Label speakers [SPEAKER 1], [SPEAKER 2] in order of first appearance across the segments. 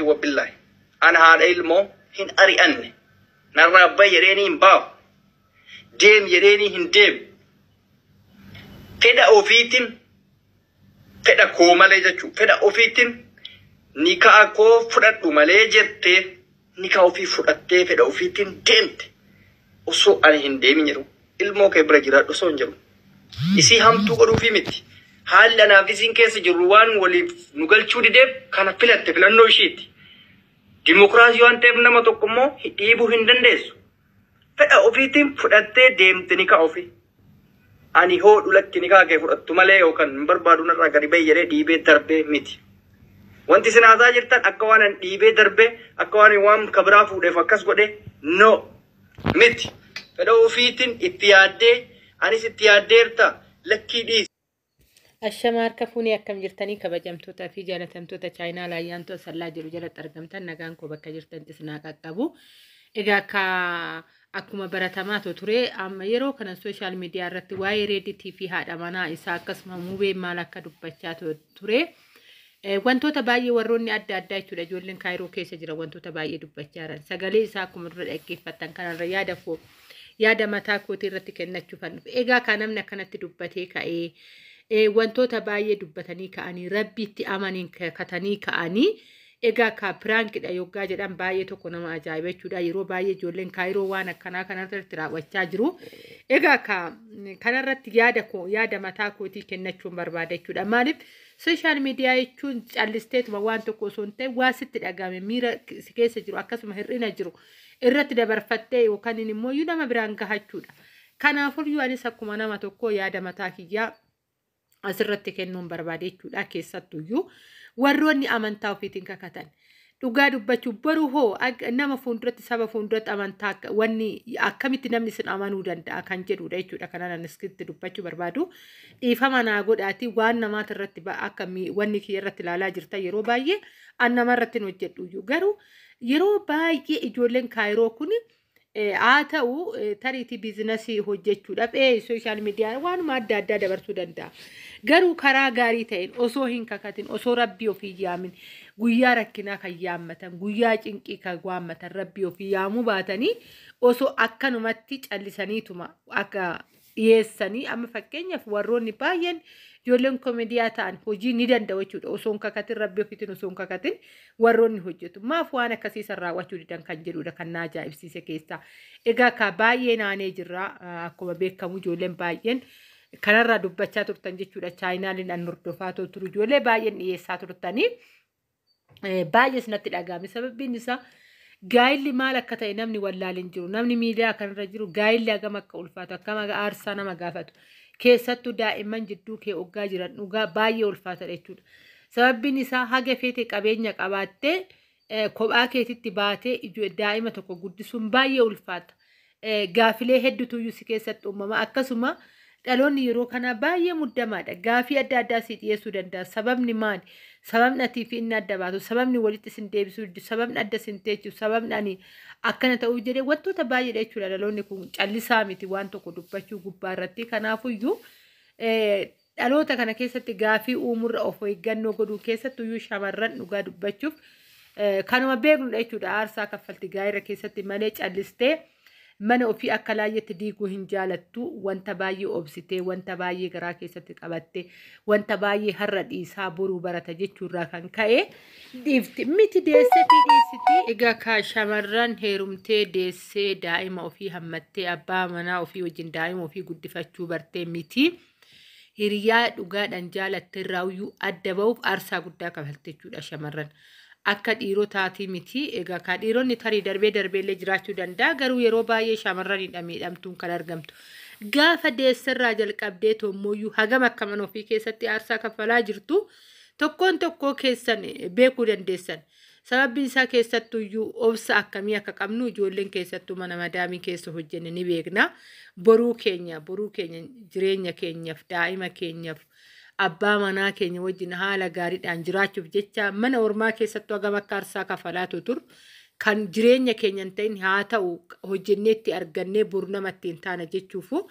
[SPEAKER 1] وبالله أنا هذا علمه هن أريأني نرى بيريني باو ديم يريني هن ديم فدا أوفيتين فدا كومالي جاتشو فدا أوفيتين نيكا أكو فرد مالي جرتي نيكا أوفي فردتي فدا أوفيتين ديمت وصو أنا هن ديمي نيرو علمه كبرجرات وصو نجرو isi hamtu godhu fi miti haala naafisiin keessa jiru waan waliif nu galchuu dideef kana filatte filannoo ishiiti dimokiraasii waan ta'eef nama tokko immoo dhiibuu hin dandeessu fedha ofiitiin fudhattee deemte ni ka'a ofii ani hoodhu lakki ni ka'a kee fudhattu malee yookaan hin barbaadu narraa gadi bahi jedhee dhiibee darbee miti wanti isin haasaa jirtan akka waan an dhiibee darbee akka waan kabiraa fuudheef akkas godhe no miti fedha ofiitiin itti yaaddee anis itti yaaddeerta lakkii dhiis.
[SPEAKER 2] Ashamaar kafuuni akkam jirtanii kabajamtoota fi jaalatamtoota chaayinaa laayyaantoo sallaa jiru jalatti argamtan nagaan koo bakka jirtan isinaa qaqqabu. Egaa akkuma baratamaa ture amma yeroo kana sooshaal miidiyaa irratti waa'ee reeditii fi haadha manaa isaa akkasuma muubee maal akka dubbachaa ture. Wantoota baay'ee warroonni adda addaa jechuudha ijoolleen kaayiroo keessa jira wantoota baay'ee dubbachaa jiran sagalee isaa akkuma dura dhaggeeffattan kanarra yaada mataa kootii irratti kennachuufan egaa kan namni akkanatti dubbatee ka'ee wantoota baay'ee dubbatanii ka'anii rabbiitti amaniin katanii ka'anii egaa ka piraankidha yoggaa jedhan baay'ee tokko nama ajaa'iba jechuudha yeroo baay'ee ijoolleen kaayiroo waan akkanaa kanarratti raawwachaa jiru egaa kanarratti yaada mataa kootii kennachuun barbaada jechuudha maaliif sooshaal miidiyaa jechuun callisteetuma waan tokko osoo hin ta'e waa sitti dhagahame miira si keessa jiru akkasuma hir'ina jiru irratti dabarfattee yookaan immoo nama biraan gahachuudha. Kanaafuu anis akkuma nama tokko yaada mataa kiyyaa asirratti kennuun barbaade jechuudha keessattuyyuu warroonni amantaa ofiitiin kakatan. Dhugaa dubbachuu baruu hoo nama fuulduratti saba fuulduratti amantaa wanni akkamitti namni sin amanuu danda'a kan jedhudha jechuudha kanaan anis itti dubbachuu barbaadu. Dhiifama naa godhaati waan namaati irratti akka wanni kiyya irratti ilaalaa jirta yeroo baay'ee an namarratti hin hojjedhuyyuu garuu yeroo baay'ee ijoolleen kaayiroo kun haa ta'u tariitii biizinasii hojjechuudhaaf sooshaal miidiyaa waanuma adda addaa dabarsuu danda'a. Garuu karaa gaarii ta'een osoo hin kakatin osoo rabbii ofii yaamin guyyaa rakkinaa kan yaammatan guyyaa cinqii kan waammatan rabbii ofii yaamuu baatanii osoo akkanumatti callisaniituma akka dhiyeessanii amma fakkeenyaaf warroonni baay'een ijoolleen komeediyaa ta'an hojii ni danda'u jechuudha osoo hin kakatin rabbii ofiitiin osoo hin kakatin warroonni hojjetu maaf waan akkasiisan raawwachuu didan kan jedhudha kan na ajaa'ibsiise keessaa egaa ka baay'ee naanee jirra akkuma beekamu ijoolleen baay'een kanarraa dubbachaa turtan jechuudha chaayinaaliin an hordofaa turu ijoollee baay'een dhiyeessaa turtanii baay'ee sinatti dhagahame sababbiin isaa gaayilli maal akka ta'e namni wallaalin jiru namni miidiyaa kanarra jiru gaayilli hagam akka ulfaatu akkam aarsaa nama gaafatu keessattuu daa'imman jidduu kee oggaa jiran dhugaa baay'ee ulfaatadha jechuudha. Sababbiin isaa haga feete qabeenya qabaattee kophaa keetitti baatee daa'ima tokko guddisuun baay'ee ulfaata. Gaafilee hedduutu si keessatti uumama akkasuma dhaloonni yeroo kana baay'ee muddamaadha. Gaafii adda addaa si dhiyeessuu danda'a. Sababni maali? Sababni atii fi inni adda baatu, sababni walitti sin deebisuu, sababni adda sin teechu, sababni ani akkana ta'uu jedhee wantoota baay'eedha jechuudha. Dhaloonni kun callisaa miti waan tokko dubbachuu gubbaa irratti. Kanaafuyyuu dhaloota kana keessatti gaafii uumurra of eeggannoo godhuu keessattuyyuu shamarran dhugaa dubbachuuf kanuma beeknudha jechuudha. Aarsaa kaffalti gaayira keessatti malee callistee mana ofii akka laayyetti diiguu hin jaalattu wanta baay'ee obsitee wanta baay'ee garaa keessatti qabatte wanta baay'ee har'a dhiisaa boruu barata jechuurraa kan ka'e dhiifti miti deessee fi dhiisiti. Egaa ka shamarran heerumtee deessee daa'ima ofii hammattee abbaa manaa ofii wajjin daa'ima ofii guddifachuu bartee miti hiriyaa dhugaadhaan jaalatte irraayyuu adda ba'uuf aarsaa guddaa kaffalte jechuudha shamarran. Akka dhiirotaati miti egaa ka dhiironni tarii darbeellee jiraachuu danda'a garuu yeroo baay'ee shamarranidha miidhamtuun kan argamtu. Gaafa deessarraa jalqabdee tommooyyuu hagam akka mana ofii keessatti aarsaa kaffalaa jirtu tokko keessan beekuu dandeessan. Sababni isaa keessattuyyuu obsa akkamii akka qabnu ijoolleen keessattuu mana madaamii keessa hojjenne ni beekna. Boruu keenya jireenya keenyaaf daa'ima keenyaaf abbaa manaa keenya wajjin haala gaariidhaan jiraachuuf jecha mana ormaa keessattuu hagam akka aarsaa kaffalaatu tur kan jireenya keenya hin ta'in haa ta'u hojjenneetti argannee bor namatti hin taana jechuufu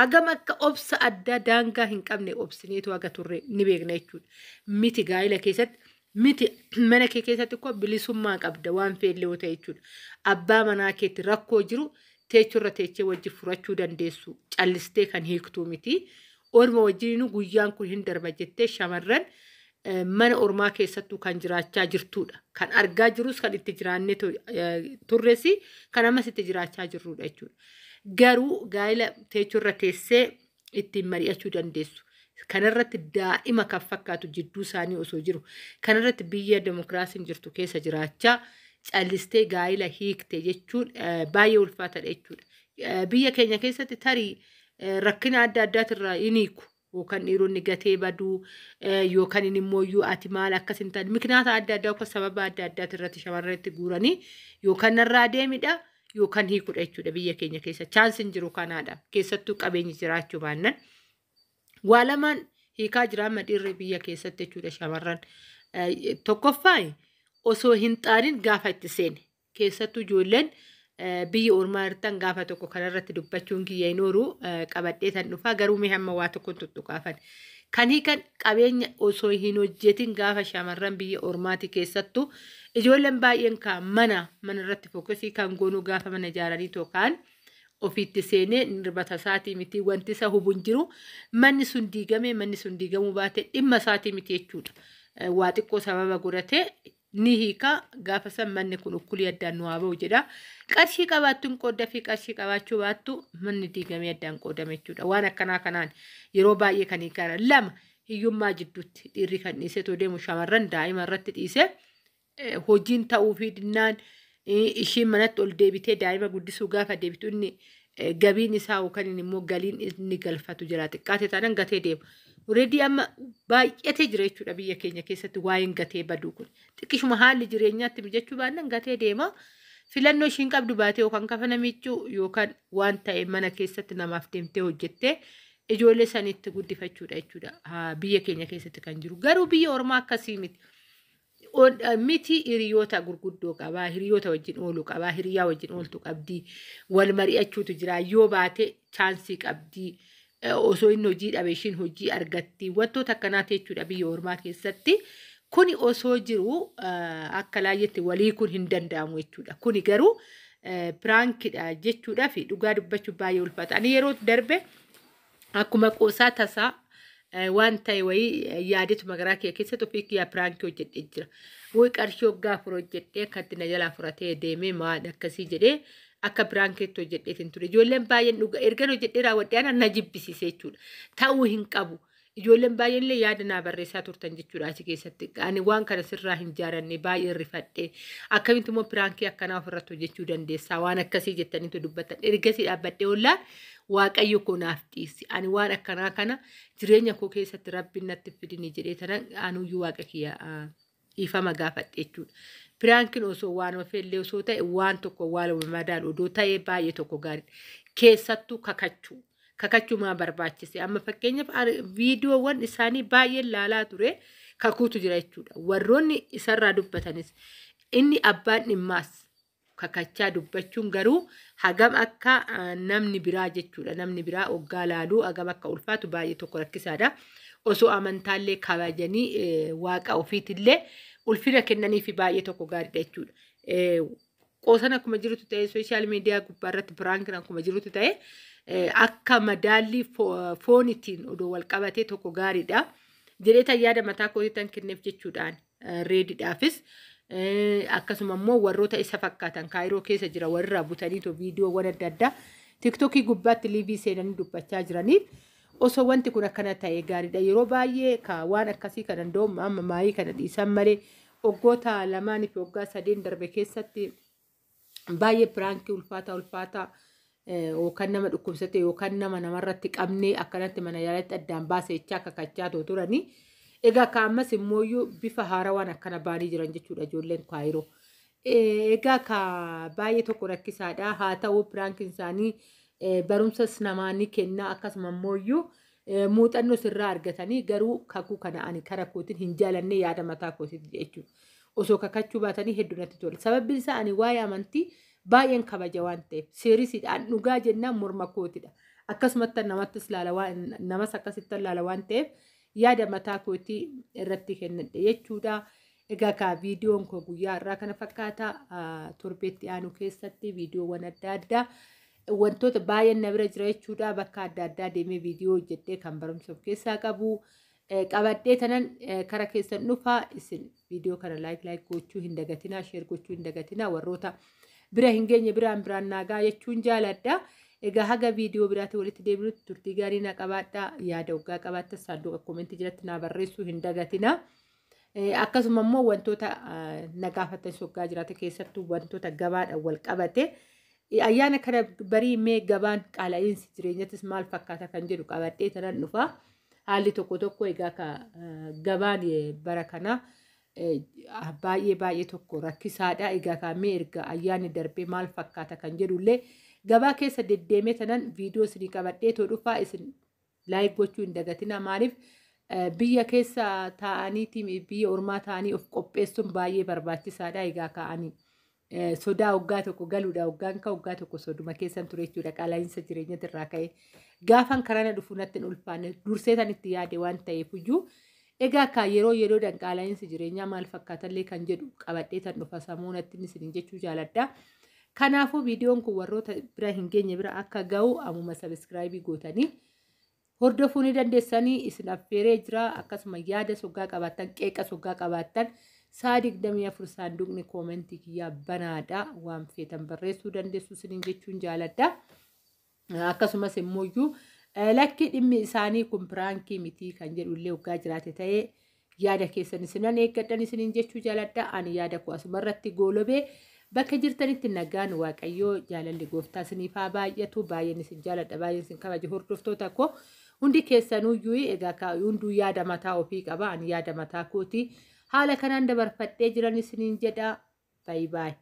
[SPEAKER 2] hagam akka obsa adda daangaa hin qabne obsineetu haga turre ni beekna jechuudha. Miti gaa'ila keessatti miti mana kee keessatti ko bilisummaa qabda waan feellee yoo ta'e jechuudha. Abbaa manaa keetti rakkoo jiru teechurra teechee wajji furachuu dandeessu callistee kan hiiktuu miti. Orma wajjin guyyaan kun hin darba jettee shamarran mana ormaa keessattuu kan jiraachaa jirtuudha. Kan argaa jirus kan itti jiraannee turresi kan ammas itti jiraachaa jirruudha jechuudha. Garuu gaa'ila teechurra teessee ittiin mari'achuu dandeessu. Kanarratti daa'ima kan fakkaatu jidduu isaanii osoo jiru. Kanarratti biyya demokraasiin jirtu keessa jiraachaa callistee gaa'ila hiikte jechuun baay'ee ulfaataadha jechuudha. Biyya keenya keessatti tarii rakkina adda addaatirraa hin hiiku. Yookaan dhiironni gatee baduu yookaan immoo ati maal akkas hin taane miknaata adda addaa yookaan sababa adda addaatirratti shamarranitti guuranii yookaan narraa deemidha yookaan hiikudha jechuudha biyya keenya keessa. Chaansiin jiru kanaadha. Keessattuu qabeenyi jiraachuu baannan. Waa lamaan hiikaa jiraan dhiirri biyya keessatti jechuudha shamarran. Tokkoffaan osoo hin xaanin gaafa itti seene keessattuu ijoolleen biyya ormaa irratti gaafa tokko kanarratti dubbachuun kiyya hin oolu qabadhee tan dhufaa garuu mee hamma waa tokkoon tuttuqaafan. Kan hiikan qabeenya osoo hin hojjetin gaafa shamarran biyya ormaati keessattuu ijoolleen baay'een kan mana irratti fokkasii kan goonuu gaafa mana ijaaranii tokkaan ofiitti seenee nirbata isaatii miti wanti isa hubuun jiru manni sun diigame manni sun diigamuu baate dhimma isaatii miti jechuudha. Waa xiqqoo sababa godhatee ni hiika gaafa san manni kun ukkulii addaan nu haa ba'u jedha. Qarshii qabaattuun qooda fi qarshii qabaachuu baattu manni diigamee addaan qoodame jechuudha. Waan akkanaa kanaan yeroo baay'ee kan hiikan lama hiyyummaa jidduutti dhiirri kan dhiisee too deemu shamarran daa'ima irratti dhiisee hojiin ta'uu fi dinnaan ishiin manatti ol deebitee daa'ima guddisuu gaafa deebitu inni gabiin isaa yookaan immoo galiin inni galfatu jira xiqqaate taanaan gatee deema. Uredii amma baay'atee jira jechuudha biyya keenya keessatti waa'een gatee baduu kun. Xiqqishuma haalli jireenyaatti mijachuu baannaan gatee deema. Filannoo ishiin qabdu baatee yookaan kafana miiccuu yookaan waan ta'e mana keessatti namaaf deemtee hojjettee ijoollee sanitti guddifachuudha jechuudha. Biyya keenya keessatti kan jiru. Garuu biyya ormaa akkasii miti. Miti hiriyoota gurguddoo qabaa, hiriyoota wajjin ooluu qabaa, hiriyaa wajjin ooltu qabdii, wal mari'achuutu jira. Yoo baate chaansii qabdii. Osoo inni hojii dhabe ishiin hojii argatti wantoota akkanaati jechuudha biyya ormaa keessatti. Kuni osoo jiru akka laayyetti walii kun hin danda'amu jechuudha. Kuni garuu piraankidha jechuudha fi dhugaa dubbachuun baay'ee ulfaata. Ani yeroo darbe akkuma qoosaa tasaa waan ta'e wayii yaadetuma garaa kee keessatti ofii kiyyaa piraankii hojjedhee jira. Woy qarshii waggaa afur hojjedhee akkatti na jalaa furatee deemee maal akkasii jedhee akka piraankiitti hojjedheetiin ture. Ijoolleen baay'een dhugaa ergan hojjedhee raawwadhee na jibbisiise jechuudha. Ta'uu hin qabu. Ijoolleen baay'een illee yaada naa barreessaa turtan jechuudha achi keessatti. Ani waan kana sirraa hin jaaranne baay'ee rifadhee akkamitti immoo piraankii akkanaa ofirratti hojjechuu dandeessaa waan akkasii jettaniitu dubbatan. Ergasii dhaabbadhee ollaan waaqayyo koo naaf dhiisi. Ani waan akkanaa kana jireenya koo keessatti rabbiin natti fidini jedhee tanan anuyyuu waaqa kiyya ifama gaafadhe jechuudha. Piraankiin osoo waan ofeellee osoo ta'e waan tokko waan madaalu odoo ta'ee baay'ee tokko gaariidha. Keessattuu kakachuu. Kakachuu maa barbaachise. Amma fakkeenyaaf viidiyoowwan isaanii baay'een laalaa ture kakuutu jira jechuudha. Warroonni isarraa dubbatanis inni abbaan dhimmaas kakachaa dubbachuun garuu hagam akka namni biraa jechuudha. Namni biraa oggaa laaluu hagam akka ulfaatu baay'ee tokko rakkisaadha. Osoo amantaallee kabajanii waaqa ofiitillee ulfina kennanii fi baay'ee tokko gaariidha jechuudha. Qoosan akkuma jirutu ta'e sooshaal miidiyaa gubbaarratti piraankiin akkuma jirutu ta'e akka madaallii foonitiin odoo wal qabatee tokko gaariidha. Jedhee yaada mataa kootiitan kenneef jechuudhaan reediidhaafis akkasuma immoo warroota isa fakkaatan kaayiroo keessa jira warra butaniitu viidiyoowwan adda addaa tiiktookii gubbaatti liivii seenanii dubbachaa jiraniif osoo wanti kun akkana ta'e gaariidha. Yeroo baay'ee waan akkasii kan danda'u amma maayii kana dhiisan malee waggoota lamaanii fi waggaa sadeen darbe keessatti baay'ee piraankii ulfaataa yookaan nama dhukkubsate yookaan namarratti qabnee akkanatti mana yaalatti addaan baasee akka kakachaa turanii. Egaa kaammas immoo bifa haarawaan akkana baanii jiran jechuudha ijoolleen kaayiroo. Egaa baay'ee tokko rakkisaadha. Haa ta'u piraankiin isaanii barumsas namaa ni kenna akkasuma immoo muuxannoo sirraa argatanii garuu kakuu kana ani kara kootiin hin jaalanne yaada mataa kootiiti jechuudha. Osoo kakachuu baatanii hedduu natti tola. Sababbiin isaa ani waa'ee amantii baay'een kabaja waan ta'eef seerisiidhaan dhugaa jennaan morma kootidha. Akkasumatti namas akkasitti ilaala waan ta'eef yaada mataa kootii irratti kennadhe jechuudha. Egaa ka viidiyoon koo guyyaa irraa kana fakkaata torbeetti aanu keessatti viidiyoowwan adda addaa wantoota baay'een na bira jira jechuudha bakka adda addaa deemee viidiyoo hojjedhee kan barumsa of keessaa qabu qabadhee tanan kara keessan dhufaa isin viidiyoo kana laayik gochuu hin dagatinaa sheer gochuu hin dagatinaa warroota bira hin geenye biraan naagaa jechuun jaaladha. Egaa haga viidiyoo biraatti walitti deebinutti turtii gaarii na qabaadhaa yaada waggaa qabaattas saanduqa koomentii jalatti na barreessuu hin dagatinaa. Akkasuma immoo wantoota na gaafatan soggaa jiraate keessattuu wantoota gabaadhaan wal qabate ayyaana kana barii mee gabaan qaala'insi jireenyattis maal fakkaata kan jedhu qabadhee tanan dhufa. Haalli tokko egaa ka gabaan bara kana baay'ee tokko rakkisaadha. Egaa ka mee erga ayyaanni darbee maal fakkaata kan jedhullee gabaa keessa deddeemee tanan viidiyoo isinii qabadhee too dhufaa isin laayik gochuu hin dagatinaa maaliif biyya keessa taa'anii biyya ormaa taa'anii of qopheessuun baay'ee barbaachisaadha. Egaa ka'anii sodaa waggaa tokko galuudha waggaan ka waggaa tokko soduma keessan ture jechuudha qaala'insa jireenyatti irraa ka'e gaafan karana dhufu natti hin ulfaanne durseetan itti yaade waan ta'eef iyyuu egaa ka yeroodhaan qaala'insi jireenyaa maal fakkaatallee kan jedhu qabadhee tan dhufa sammuu natti isin jechuu jaaladha. Kanaafuu viidiyoon kun warroota bira hin geenye bira akka ga'u ammuma sabiskiraayibii gootanii hordofuu ni dandeessanii isin affeeree jira akkasuma yaada soggaa qabaattan qeeqa soggaa qabaattan sa'a 24 saanduqni koomentii kiyyaa banaadha waan feetan barreessuu dandeessu isiniin jechuun jaaladha. Akkasumas immoo lakki dhimmi isaanii kun piraankii mitii kan jedhullee waggaa jiraate ta'ee yaada keessan isinan eeggadhan isiniin jechuu jaaladha. Ani yaada koo asumarratti goolobee bakka jirtanitti nagaan waaqayyoo jaalalli gooftaa isiniif haa baay'atu baay'een isin jaaladha baay'een isin kabaja hordoftoota koo hundi keessanuyyuu egaa hunduu yaada mataa ofii qaba ani yaada mataa kooti haala kanaan dabarfadhee jiran isiniin jedha baay'ee.